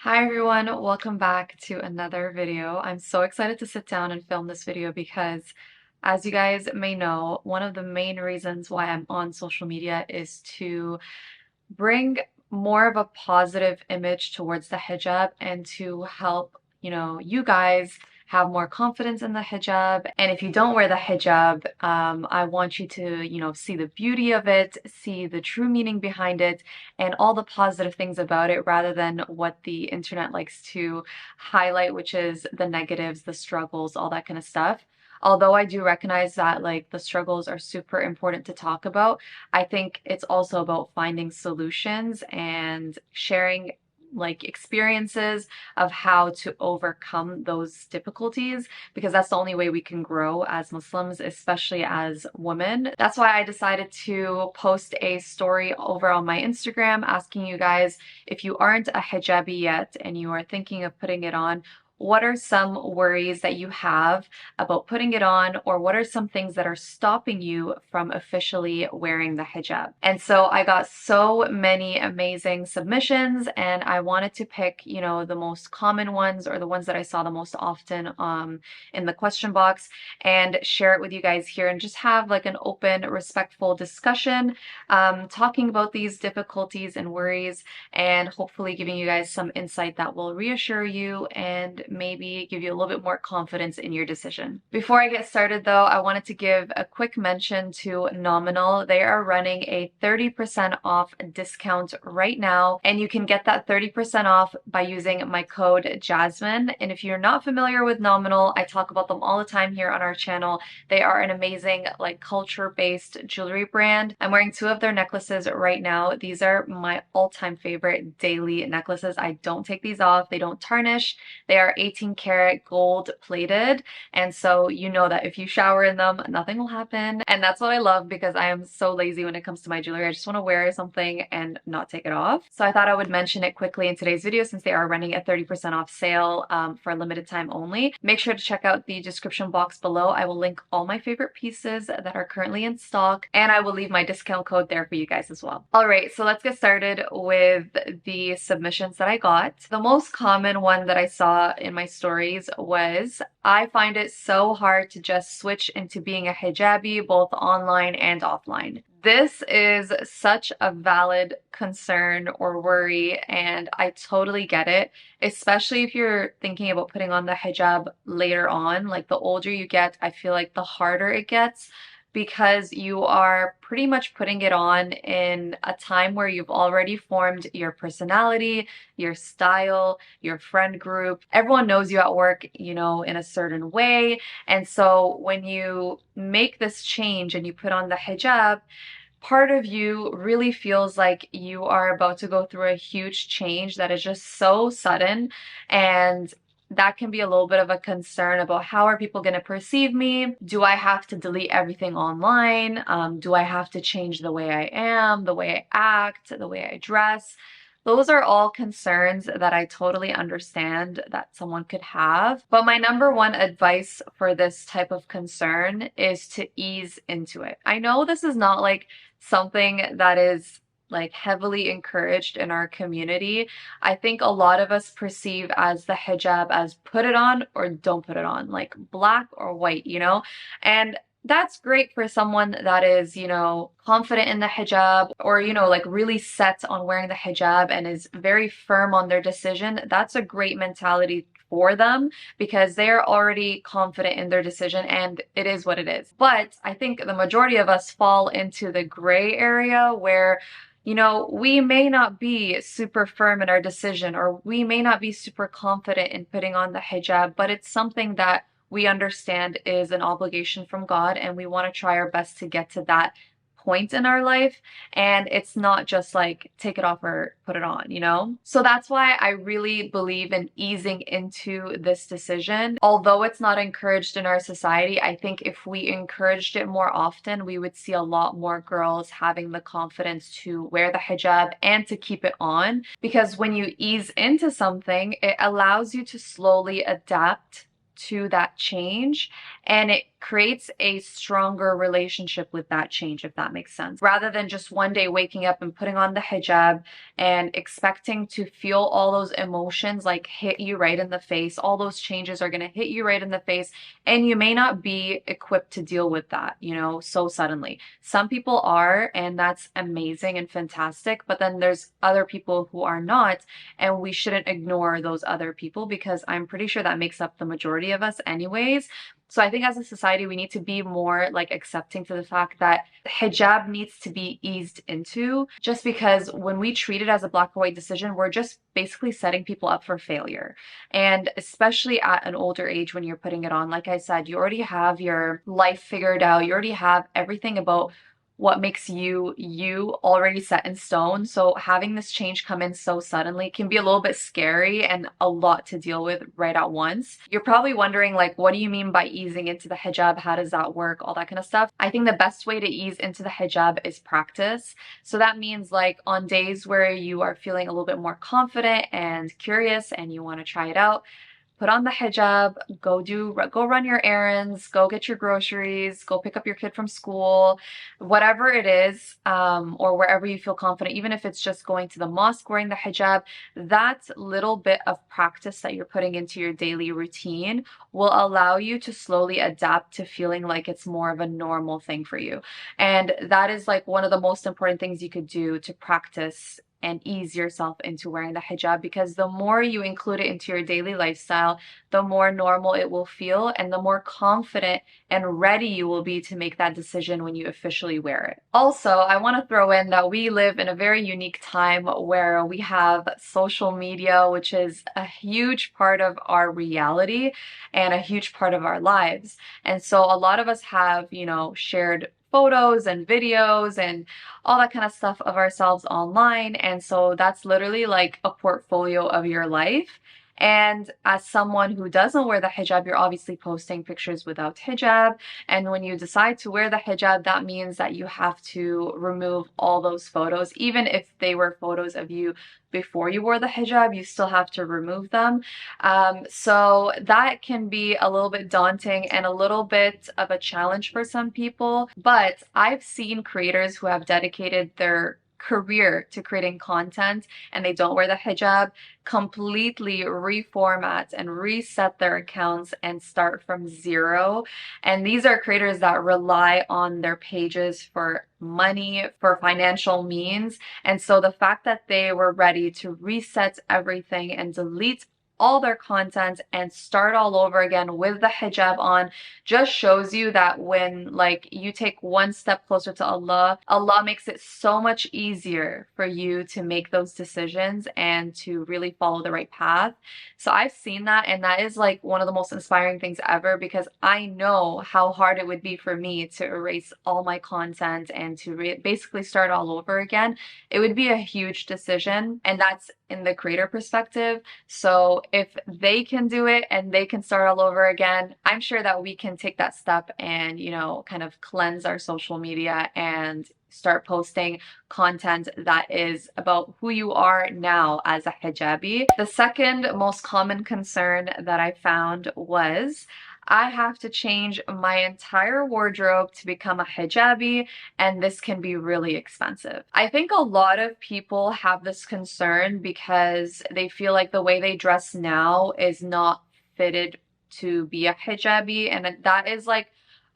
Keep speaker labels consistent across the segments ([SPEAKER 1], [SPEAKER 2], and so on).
[SPEAKER 1] Hi everyone, welcome back to another video. I'm so excited to sit down and film this video because, as you guys may know, one of the main reasons why I'm on social media is to bring more of a positive image towards the hijab and to help, you guys have more confidence in the hijab. And if you don't wear the hijab, I want you to, see the beauty of it, see the true meaning behind it, and all the positive things about it rather than what the internet likes to highlight, which is the negatives, the struggles, all that kind of stuff. Although I do recognize that like the struggles are super important to talk about, I think it's also about finding solutions and sharing like experiences of how to overcome those difficulties because that's the only way we can grow as Muslims, especially as women. That's why I decided to post a story over on my Instagram asking you guys if you aren't a hijabi yet and you are thinking of putting it on, what are some worries that you have about putting it on, or what are some things that are stopping you from officially wearing the hijab? And so I got so many amazing submissions, and I wanted to pick, the most common ones or the ones that I saw the most often in the question box and share it with you guys here and just have like an open, respectful discussion, talking about these difficulties and worries, and hopefully giving you guys some insight that will reassure you and maybe give you a little bit more confidence in your decision. Before I get started though, I wanted to give a quick mention to Nominal. They are running a 30% off discount right now, and you can get that 30% off by using my code Jasmine. And if you're not familiar with Nominal, I talk about them all the time here on our channel. They are an amazing like culture-based jewelry brand. I'm wearing two of their necklaces right now. These are my all-time favorite daily necklaces. I don't take these off. They don't tarnish. They are 18 karat gold plated, and so you know that if you shower in them, nothing will happen. And that's what I love because I am so lazy when it comes to my jewelry. I just want to wear something and not take it off. So I thought I would mention it quickly in today's video since they are running a 30% off sale for a limited time only. Make sure to check out the description box below. I will link all my favorite pieces that are currently in stock, and I will leave my discount code there for you guys as well. All right, so let's get started with the submissions that I got. The most common one that I saw in my stories was, I find it so hard to just switch into being a hijabi both online and offline. This is such a valid concern or worry, and I totally get it, especially if you're thinking about putting on the hijab later on. Like the older you get, I feel like the harder it gets because you are pretty much putting it on in a time where you've already formed your personality, your style, your friend group. Everyone knows you at work, in a certain way. And so when you make this change and you put on the hijab, part of you really feels like you are about to go through a huge change that is just so sudden, and that can be a little bit of a concern about how are people going to perceive me? Do I have to delete everything online? Do I have to change the way I am, the way I act, the way I dress? Those are all concerns that I totally understand that someone could have. But my number one advice for this type of concern is to ease into it. I know this is not like something that is like heavily encouraged in our community. I think a lot of us perceive as the hijab as put it on or don't put it on, like black or white, And that's great for someone that is, confident in the hijab or, like really set on wearing the hijab and is very firm on their decision. That's a great mentality for them because they are already confident in their decision and it is what it is. But I think the majority of us fall into the gray area where we may not be super firm in our decision, or we may not be super confident in putting on the hijab, but it's something that we understand is an obligation from God, and we want to try our best to get to that point in our life. And it's not just like take it off or put it on. So that's why I really believe in easing into this decision. Although it's not encouraged in our society, I think if we encouraged it more often, we would see a lot more girls having the confidence to wear the hijab and to keep it on. Because when you ease into something, it allows you to slowly adapt to that change, and it creates a stronger relationship with that change, if that makes sense. Rather than just one day waking up and putting on the hijab and expecting to feel all those emotions like hit you right in the face. All those changes are going to hit you right in the face, and you may not be equipped to deal with that, you know, so suddenly. Some people are, and that's amazing and fantastic, but then there's other people who are not, and we shouldn't ignore those other people because I'm pretty sure that makes up the majority of us anyways. So I think as a society, we need to be more like accepting to the fact that hijab needs to be eased into, just because when we treat it as a black or white decision, we're just basically setting people up for failure. And especially at an older age when you're putting it on, like I said, you already have your life figured out. You already have everything about what makes you already set in stone. So having this change come in so suddenly can be a little bit scary and a lot to deal with right at once. You're probably wondering, like, what do you mean by easing into the hijab? How does that work? All that kind of stuff. I think the best way to ease into the hijab is practice. So that means like on days where you are feeling a little bit more confident and curious and you want to try it out, put on the hijab, go run your errands, go get your groceries, go pick up your kid from school, whatever it is, or wherever you feel confident, even if it's just going to the mosque wearing the hijab, that little bit of practice that you're putting into your daily routine will allow you to slowly adapt to feeling like it's more of a normal thing for you. And that is like one of the most important things you could do to practice and ease yourself into wearing the hijab, because the more you include it into your daily lifestyle, the more normal it will feel and the more confident and ready you will be to make that decision when you officially wear it. Also, I want to throw in that we live in a very unique time where we have social media, which is a huge part of our reality and a huge part of our lives. And so a lot of us have, you know, shared photos and videos and all that kind of stuff of ourselves online. And so that's literally like a portfolio of your life. And as someone who doesn't wear the hijab, you're obviously posting pictures without hijab. And when you decide to wear the hijab, that means that you have to remove all those photos. Even if they were photos of you before you wore the hijab, you still have to remove them. So that can be a little bit daunting and a little bit of a challenge for some people. But I've seen creators who have dedicated their career to creating content and they don't wear the hijab, completely reformat and reset their accounts and start from zero. And these are creators that rely on their pages for money, for financial means. And so the fact that they were ready to reset everything and delete all their content and start all over again with the hijab on just shows you that when like you take one step closer to Allah, Allah makes it so much easier for you to make those decisions and to really follow the right path. So I've seen that, and that is like one of the most inspiring things ever, because I know how hard it would be for me to erase all my content and to basically start all over again. It would be a huge decision, and that's in the creator perspective. So if they can do it and they can start all over again, I'm sure that we can take that step and, you know, kind of cleanse our social media and start posting content that is about who you are now as a hijabi. The second most common concern that I found was I have to change my entire wardrobe to become a hijabi, and this can be really expensive. I think a lot of people have this concern because they feel like the way they dress now is not fitted to be a hijabi, and that is like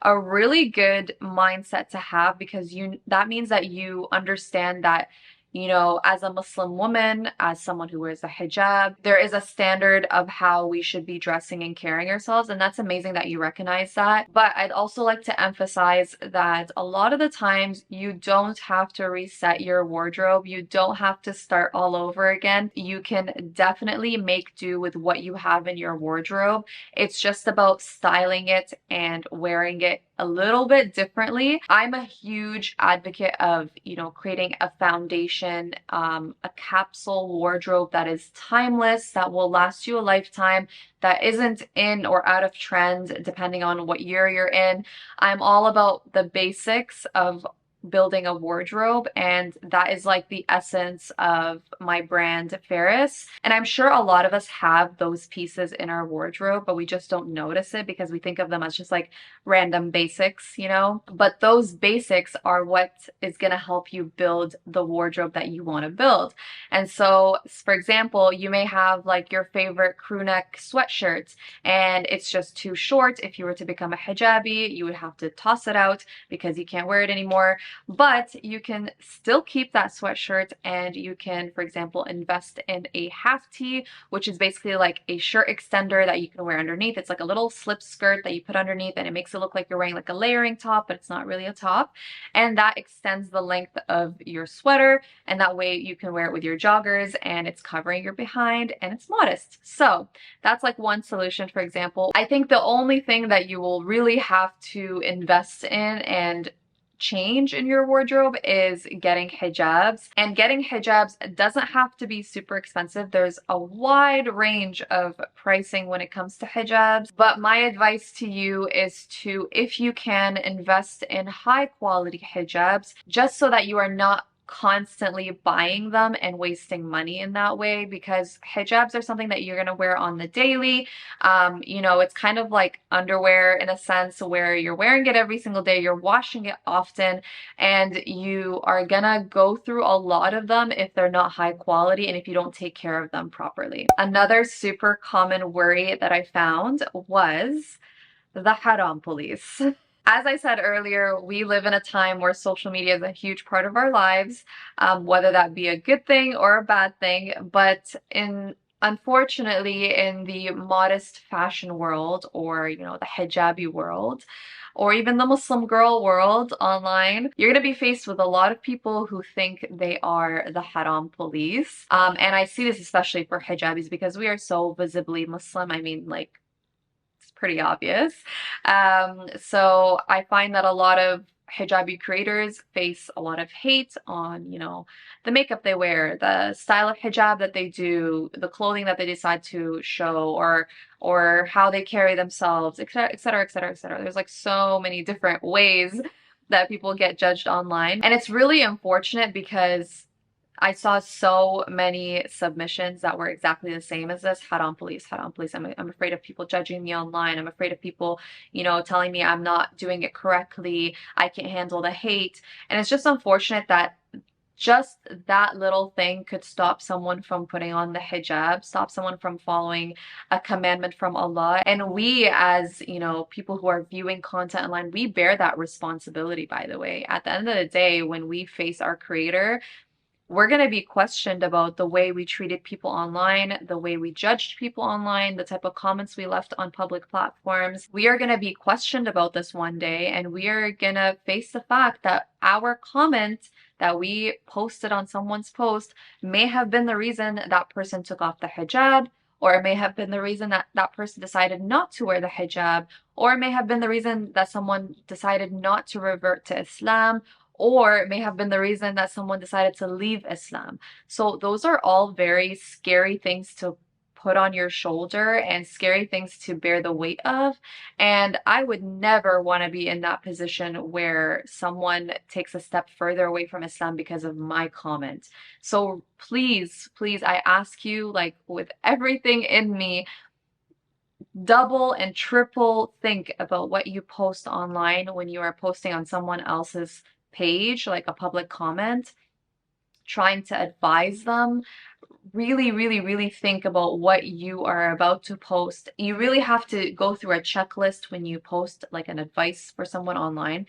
[SPEAKER 1] a really good mindset to have, because that means that you understand that, you know, as a Muslim woman, as someone who wears a hijab, there is a standard of how we should be dressing and carrying ourselves. And that's amazing that you recognize that. But I'd also like to emphasize that a lot of the times you don't have to reset your wardrobe. You don't have to start all over again. You can definitely make do with what you have in your wardrobe. It's just about styling it and wearing it a little bit differently. I'm a huge advocate of, you know, creating a foundation, a capsule wardrobe that is timeless, that will last you a lifetime, that isn't in or out of trend depending on what year you're in. I'm all about the basics of building a wardrobe, and that is like the essence of my brand, Ferris. And I'm sure a lot of us have those pieces in our wardrobe, but we just don't notice it because we think of them as just like random basics, you know? But those basics are what is going to help you build the wardrobe that you want to build. And so, for example, you may have like your favorite crew neck sweatshirt and it's just too short. If you were to become a hijabi, you would have to toss it out because you can't wear it anymore. But you can still keep that sweatshirt and you can, for example, invest in a half tee, which is basically like a shirt extender that you can wear underneath. It's like a little slip skirt that you put underneath and it makes it look like you're wearing like a layering top, but it's not really a top. And that extends the length of your sweater, and that way you can wear it with your joggers and it's covering your behind and it's modest. So that's like one solution, for example. I think the only thing that you will really have to invest in and change in your wardrobe is getting hijabs. And getting hijabs doesn't have to be super expensive. There's a wide range of pricing when it comes to hijabs. But my advice to you is to, if you can, invest in high quality hijabs just so that you are not constantly buying them and wasting money in that way, because hijabs are something that you're going to wear on the daily. You know, it's kind of like underwear in a sense where you're wearing it every single day, you're washing it often, and you are gonna go through a lot of them if they're not high quality and if you don't take care of them properly. Another super common worry that I found was the Haram Police. As I said earlier, we live in a time where social media is a huge part of our lives, whether that be a good thing or a bad thing. But unfortunately, in the modest fashion world, or you know, the hijabi world, or even the Muslim girl world online, you're going to be faced with a lot of people who think they are the Haram Police. And I see this especially for hijabis because we are so visibly Muslim. I mean, like, pretty obvious. So I find that a lot of hijabi creators face a lot of hate on, you know, the makeup they wear, the style of hijab that they do, the clothing that they decide to show, or how they carry themselves, etc., etc., etc., etc. There's like so many different ways that people get judged online. And it's really unfortunate because I saw so many submissions that were exactly the same as this. Haram Police, Haram Police. I'm afraid of people judging me online. I'm afraid of people, you know, telling me I'm not doing it correctly. I can't handle the hate. And it's just unfortunate that just that little thing could stop someone from putting on the hijab, stop someone from following a commandment from Allah. And we, as you know, people who are viewing content online, we bear that responsibility, by the way. At the end of the day, when we face our creator, we're going to be questioned about the way we treated people online, the way we judged people online, the type of comments we left on public platforms. We are going to be questioned about this one day, and we are going to face the fact that our comment that we posted on someone's post may have been the reason that person took off the hijab, or it may have been the reason that that person decided not to wear the hijab, or it may have been the reason that someone decided not to revert to Islam, or it may have been the reason that someone decided to leave Islam. So those are all very scary things to put on your shoulder and scary things to bear the weight of. And I would never want to be in that position where someone takes a step further away from Islam because of my comment. So please, please, I ask you, like with everything in me, double and triple think about what you post online when you are posting on someone else's page, like a public comment, trying to advise them. Really, really, really think about what you are about to post. You really have to go through a checklist when you post like an advice for someone online.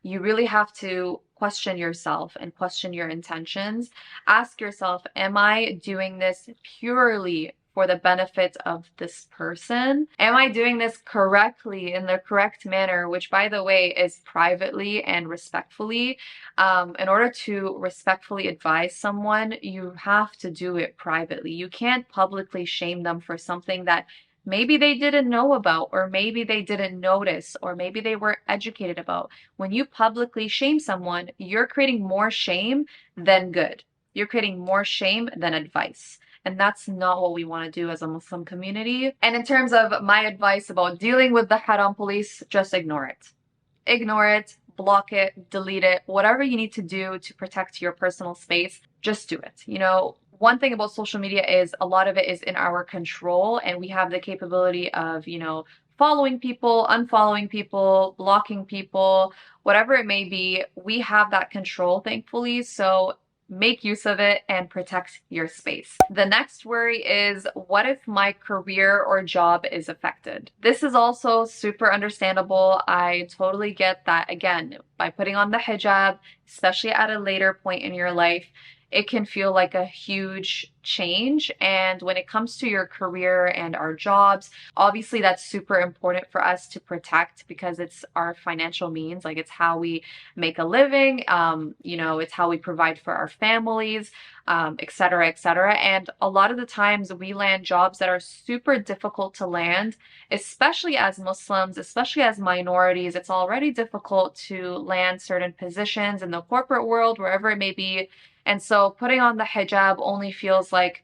[SPEAKER 1] You really have to question yourself and question your intentions. Ask yourself, am I doing this purely for the benefit of this person? Am I doing this correctly in the correct manner, which by the way is privately and respectfully? In order to respectfully advise someone, you have to do it privately. You can't publicly shame them for something that maybe they didn't know about, or maybe they didn't notice, or maybe they weren't educated about. When you publicly shame someone, you're creating more shame than good. You're creating more shame than advice. And that's not what we want to do as a Muslim community. And in terms of my advice about dealing with the Haram Police, just ignore it. Ignore it. block it, delete it, whatever you need to do to protect your personal space, just do it. You know, one thing about social media is a lot of it is in our control, and we have the capability of, you know, following people, unfollowing people, blocking people, whatever it may be. We have that control, thankfully. So make use of it and protect your space. The next worry is, what if my career or job is affected? This is also super understandable. I totally get that. Again, by putting on the hijab, especially at a later point in your life, it can feel like a huge change. And when it comes to your career and our jobs, obviously that's super important for us to protect because it's our financial means. Like, it's how we make a living, you know, it's how we provide for our families, et cetera, et cetera. And a lot of the times we land jobs that are super difficult to land, especially as Muslims, especially as minorities. It's already difficult to land certain positions in the corporate world, wherever it may be. And so putting on the hijab only feels like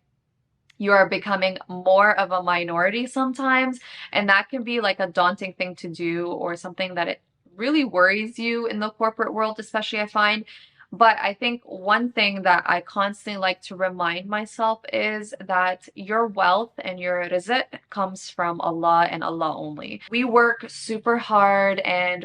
[SPEAKER 1] you are becoming more of a minority sometimes. And that can be like a daunting thing to do, or something that it really worries you in the corporate world, especially, I find. But I think one thing that I constantly like to remind myself is that your wealth and your rizq comes from Allah and Allah only. We work super hard and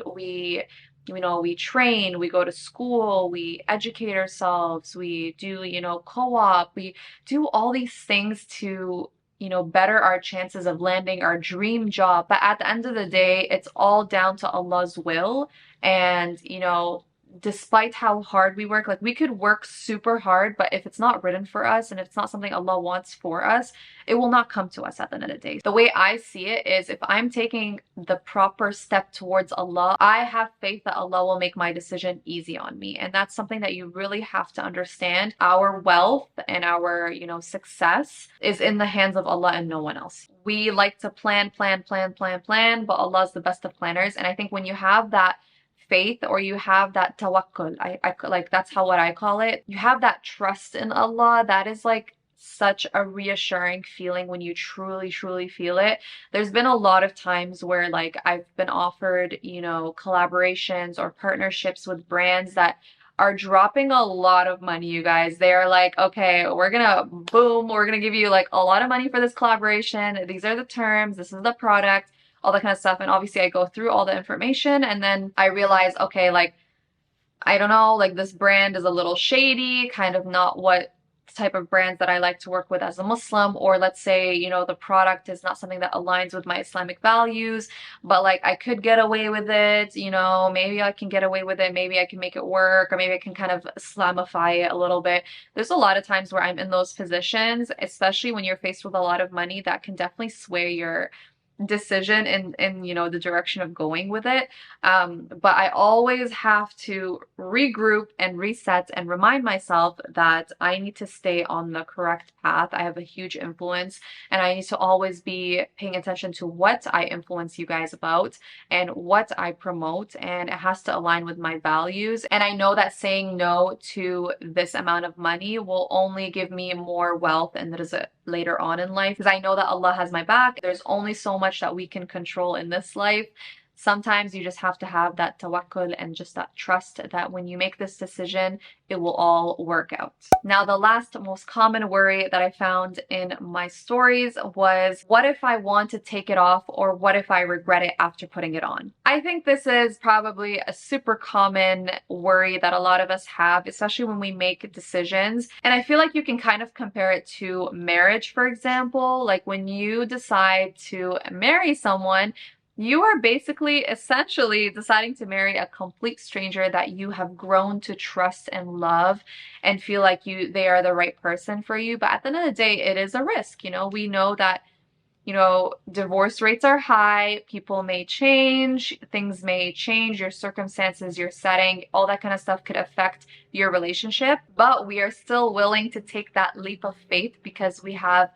[SPEAKER 1] you know, we train, we go to school, we educate ourselves, we do, you know, co-op, we do all these things to, you know, better our chances of landing our dream job. But at the end of the day, it's all down to Allah's will. And, you know, despite how hard we work, like, we could work super hard, but if it's not written for us and if it's not something Allah wants for us, it will not come to us at the end of the day. The way I see it is, if I'm taking the proper step towards Allah, I have faith that Allah will make my decision easy on me. And that's something that you really have to understand. Our wealth and our, you know, success is in the hands of Allah and no one else. We like to plan, but Allah is the best of planners. And I think when you have that faith, or you have that tawakkul, I like, that's how, what I call it, you have that trust in Allah, that is like such a reassuring feeling when you truly feel it. There's been a lot of times where, like, I've been offered, you know, collaborations or partnerships with brands that are dropping a lot of money, you guys. They are like, okay, we're gonna give you like a lot of money for this collaboration. These are the terms, this is the product, all that kind of stuff. And obviously I go through all the information and then I realize, okay, like, I don't know, like, this brand is a little shady, kind of not what type of brands that I like to work with as a Muslim. Or let's say, you know, the product is not something that aligns with my Islamic values, but like, I could get away with it, you know, maybe I can get away with it, maybe I can make it work, or maybe I can kind of Islamify it a little bit. There's a lot of times where I'm in those positions, especially when you're faced with a lot of money, that can definitely sway your decision in you know, the direction of going with it. But I always have to regroup and reset and remind myself that I need to stay on the correct path. I have a huge influence, and I need to always be paying attention to what I influence you guys about and what I promote, and it has to align with my values. And I know that saying no to this amount of money will only give me more wealth and rizq later on in life, because I know that Allah has my back. There's only so much that we can control in this life. Sometimes you just have to have that tawakkul and just that trust that when you make this decision, it will all work out. Now, the last most common worry that I found in my stories was, what if I want to take it off, or what if I regret it after putting it on? I think this is probably a super common worry that a lot of us have, especially when we make decisions. And I feel like you can kind of compare it to marriage, for example. Like, when you decide to marry someone, you are basically essentially deciding to marry a complete stranger that you have grown to trust and love and feel like they are the right person for you. But at the end of the day, it is a risk. You know, we know that, you know, divorce rates are high, people may change, things may change, your circumstances, your setting, all that kind of stuff could affect your relationship. But we are still willing to take that leap of faith because we have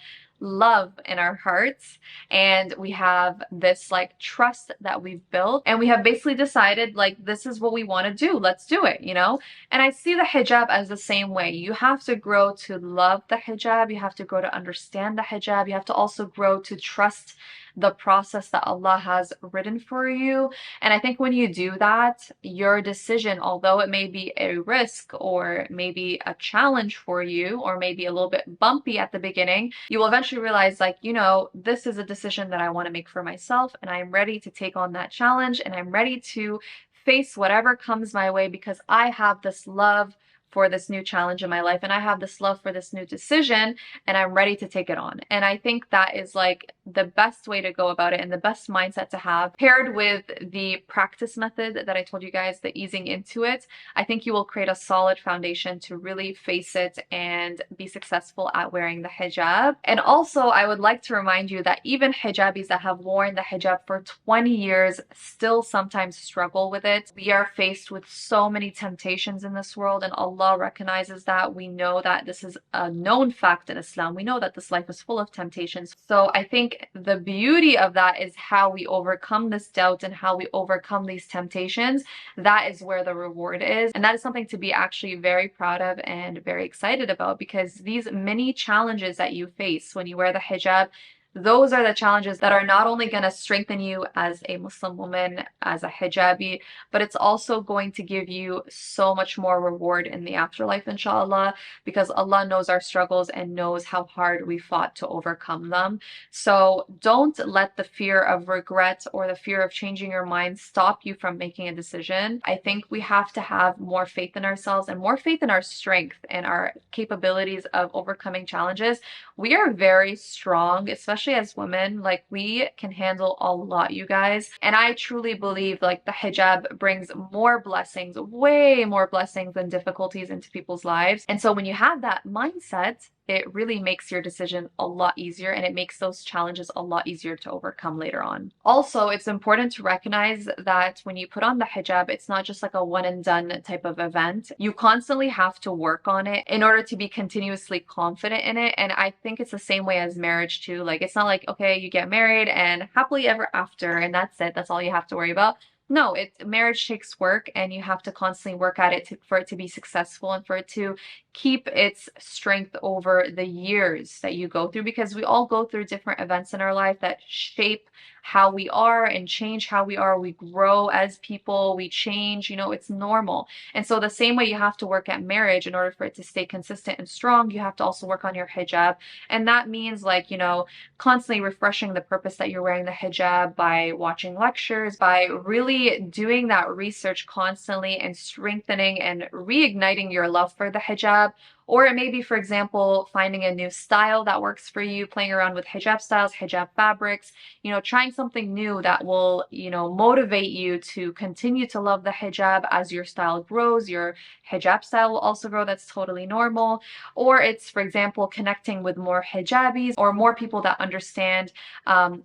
[SPEAKER 1] love in our hearts, and we have this like trust that we've built, and we have basically decided, like, this is what we want to do, let's do it, you know. And I see the hijab as the same way. You have to grow to love the hijab, you have to grow to understand the hijab, you have to also grow to trust the process that Allah has written for you. And I think when you do that, your decision, although it may be a risk or maybe a challenge for you, or maybe a little bit bumpy at the beginning, you will eventually realize, like, you know, this is a decision that I want to make for myself, and I'm ready to take on that challenge, and I'm ready to face whatever comes my way because I have this love for this new challenge in my life, and I have this love for this new decision, and I'm ready to take it on. And I think that is like the best way to go about it and the best mindset to have, paired with the practice method that I told you guys, the easing into it. I think you will create a solid foundation to really face it and be successful at wearing the hijab. And also, I would like to remind you that even hijabis that have worn the hijab for 20 years still sometimes struggle with it. We are faced with so many temptations in this world, and Allah recognizes that. We know that this is a known fact in Islam. We know that this life is full of temptations. So I think the beauty of that is how we overcome this doubt and how we overcome these temptations. That is where the reward is. And that is something to be actually very proud of and very excited about, because these many challenges that you face when you wear the hijab, those are the challenges that are not only going to strengthen you as a Muslim woman, as a hijabi, but it's also going to give you so much more reward in the afterlife, inshallah, because Allah knows our struggles and knows how hard we fought to overcome them. So don't let the fear of regret or the fear of changing your mind stop you from making a decision. I think we have to have more faith in ourselves and more faith in our strength and our capabilities of overcoming challenges. We are very strong, especially as women. Like, we can handle a lot, you guys. And I truly believe like the hijab brings more blessings, way more blessings than difficulties into people's lives. And so when you have that mindset, it really makes your decision a lot easier, and it makes those challenges a lot easier to overcome later on. Also, it's important to recognize that when you put on the hijab, it's not just like a one and done type of event. You constantly have to work on it in order to be continuously confident in it. And I think it's the same way as marriage too. Like, it's not like, okay, you get married and happily ever after and that's it. That's all you have to worry about. No, marriage takes work, and you have to constantly work at it for it to be successful and for it to keep its strength over the years that you go through, because we all go through different events in our life that shape how we are and change how we are. We grow as people, we change, you know, it's normal. And so the same way you have to work at marriage in order for it to stay consistent and strong, you have to also work on your hijab. And that means, like, you know, constantly refreshing the purpose that you're wearing the hijab by watching lectures, by really doing that research constantly and strengthening and reigniting your love for the hijab. Or it may be, for example, finding a new style that works for you, playing around with hijab styles, hijab fabrics, you know, trying something new that will, you know, motivate you to continue to love the hijab. As your style grows, your hijab style will also grow. That's totally normal. Or it's, for example, connecting with more hijabis or more people that understand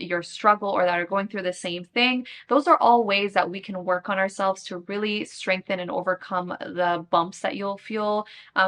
[SPEAKER 1] your struggle or that are going through the same thing. Those are all ways that we can work on ourselves to really strengthen and overcome the bumps that you'll feel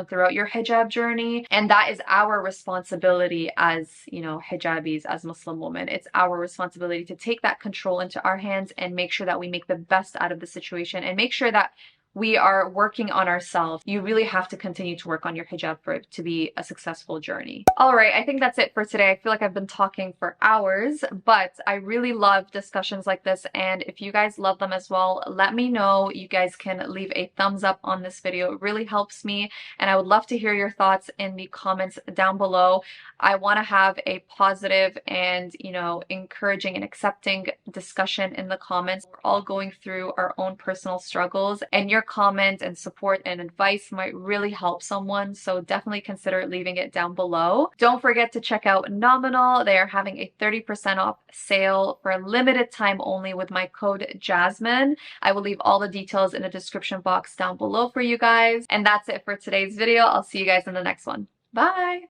[SPEAKER 1] throughout your hijab journey. And that is our responsibility as, you know, hijabis, as Muslim women. It's our responsibility to take that control into our hands and make sure that we make the best out of the situation and make sure that we are working on ourselves. You really have to continue to work on your hijab for it to be a successful journey. All right, I think that's it for today. I feel like I've been talking for hours, but I really love discussions like this. And if you guys love them as well, let me know. You guys can leave a thumbs up on this video. It really helps me. And I would love to hear your thoughts in the comments down below. I want to have a positive and, you know, encouraging and accepting discussion in the comments. We're all going through our own personal struggles, and your comment and support and advice might really help someone. So definitely consider leaving it down below. Don't forget to check out Nominal. They are having a 30% off sale for a limited time only with my code Jasmine. I will leave all the details in the description box down below for you guys. And that's it for today's video. I'll see you guys in the next one. Bye!